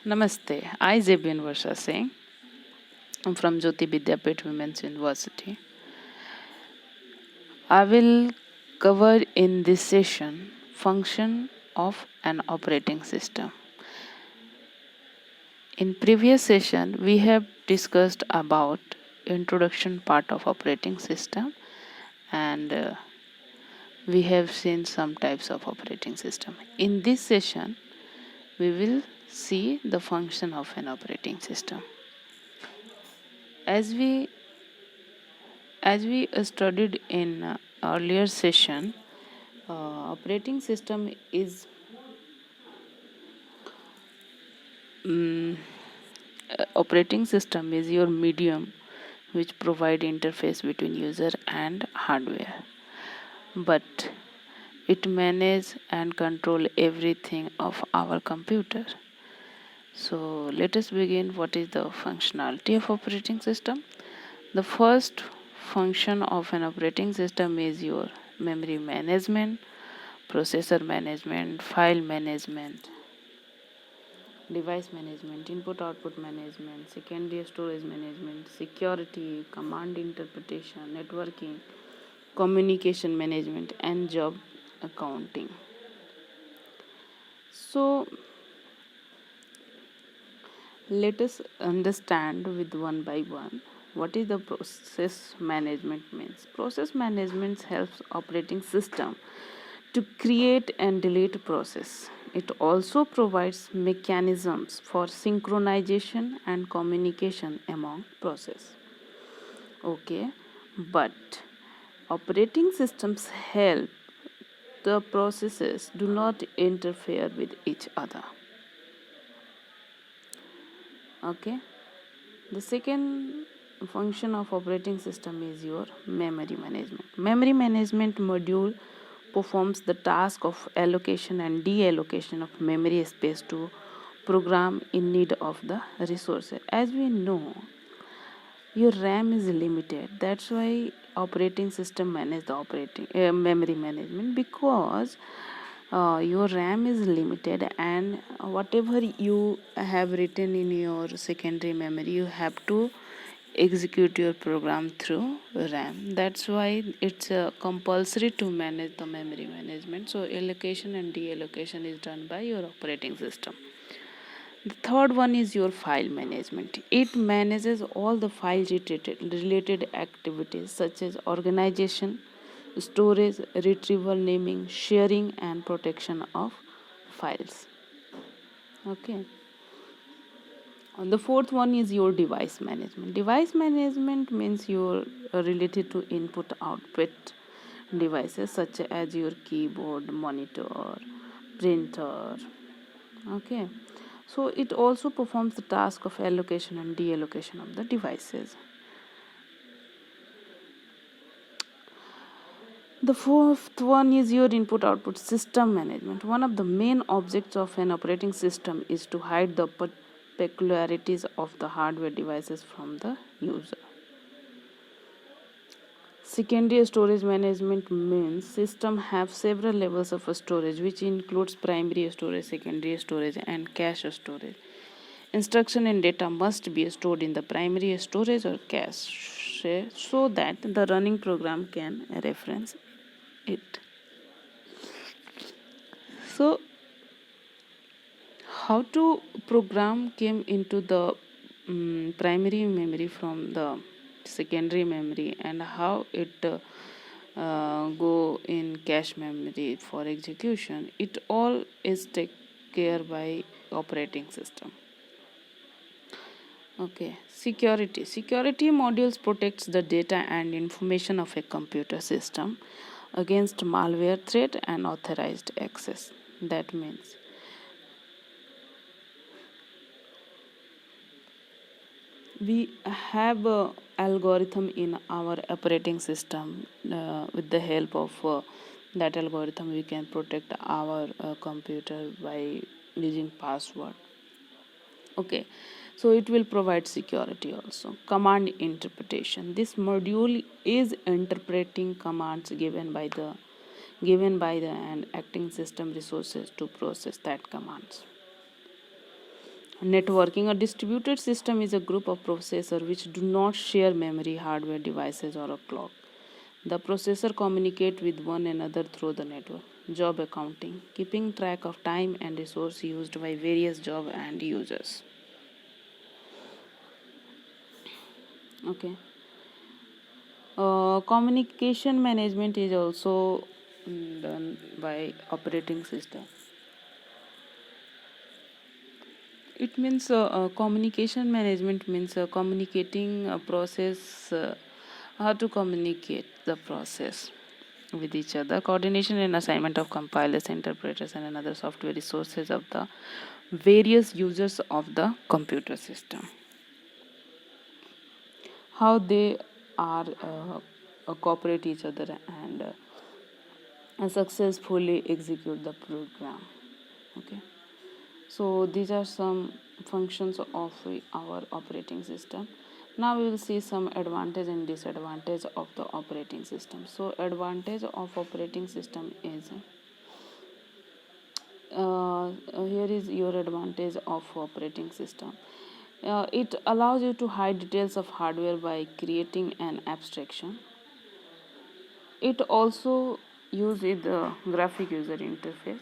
Namaste. I, Zebin Varsha Singh. I'm from Jyoti Vidyapit Women's University. I will cover in this session function of an operating system. In previous session, we have discussed about introduction part of operating system and we have seen some types of operating system. In this session, we will see the function of an operating system. As we studied in earlier session, operating system is mm, operating system is your medium which provide interface between user and hardware, but it manage and control everything of our computer. So let us begin. What is the functionality of operating system? The first function of an operating system is your memory management, processor management, file management, device management, input output management, secondary storage management, security, command interpretation, networking, communication management, and job accounting. So let us understand with one by one what is the process management means. Process management helps operating system to create and delete process. It also provides mechanisms for synchronization and communication among process. Okay, but operating systems help the processes do not interfere with each other. Okay, the second function of operating system is your memory management. Memory management module performs the task of allocation and deallocation of memory space to program in need of the resources. As we know, your RAM is limited. That's why operating system manage the operating memory management, because your RAM is limited, and whatever you have written in your secondary memory, you have to execute your program through RAM. That's why it's compulsory to manage the memory management. So allocation and deallocation is done by your operating system. The third one is your file management. It manages all the file related activities such as organization, storage, retrieval, naming, sharing, and protection of files. Okay. And the fourth one is your device management. Device management means you're related to input output devices such as your keyboard, monitor, printer. Okay, so it also performs the task of allocation and deallocation of the devices. The fourth one is your input output system management. One of the main objects of an operating system is to hide the peculiarities of the hardware devices from the user. Secondary storage management means system have several levels of storage, which includes primary storage, secondary storage, and cache storage. Instruction and data must be stored in the primary storage or cache so that the running program can reference it. So, how to program came into the primary memory from the secondary memory, and how it go in cache memory for execution, it all is taken care by operating system. Okay, security modules protects the data and information of a computer system against malware threat and authorized access. That means we have a algorithm in our operating system. With the help of that algorithm, we can protect our computer by using password. Okay, so it will provide security also. Command interpretation. This module is interpreting commands given by the and acting system resources to process that commands. Networking. A distributed system is a group of processors which do not share memory, hardware, devices, or a clock. The processor communicate with one another through the network. Job accounting, keeping track of time and resource used by various job and users. Okay. Communication management is also done by operating system. It means communication management means communicating a process, how to communicate the process with each other. Coordination and assignment of compilers, interpreters, and another software resources of the various users of the computer system. How they are cooperate each other and successfully execute the program. Okay. So these are some functions of our operating system. Now we will see some advantage and disadvantage of the operating system. So advantage of operating system is here is your advantage of operating system. It allows you to hide details of hardware by creating an abstraction. It also uses the graphic user interface.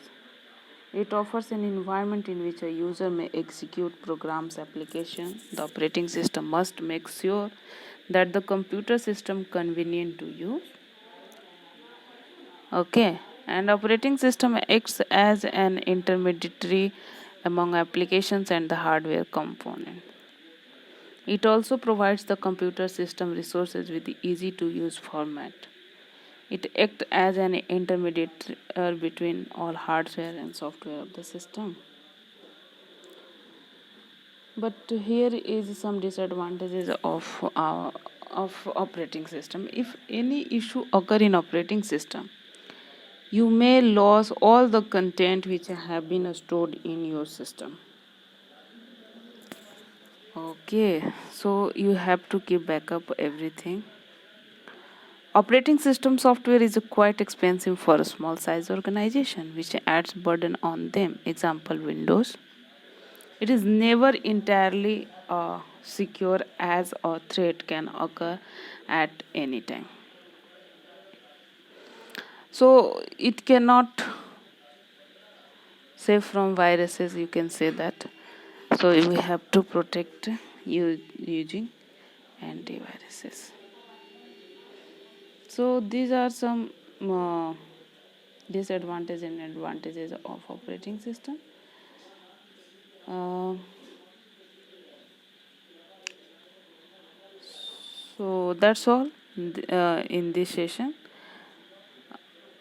It offers an environment in which a user may execute programs application. The operating system must make sure that the computer system convenient to use. Okay, and operating system acts as an intermediary among applications and the hardware component. It also provides the computer system resources with the easy to use format. It acts as an intermediate between all hardware and software of the system. But here is some disadvantages of operating system. If any issue occur in operating system, you may lose all the content which have been stored in your system. Okay, so you have to keep backup everything. Operating system software is quite expensive for a small size organization, which adds burden on them. Example, Windows. It is never entirely secure as a threat can occur at any time. So it cannot save from viruses, you can say that. So we have to protect using antiviruses. So these are some disadvantages and advantages of operating system. So that's all in this session.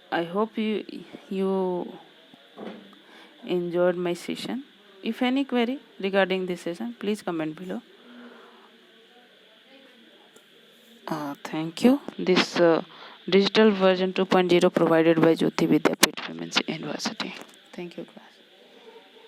I hope you enjoyed my session. If any query regarding this session, please comment below. Thank you. This digital version 2.0 provided by Jyoti Vidyapeeth Women's University. Thank you, class.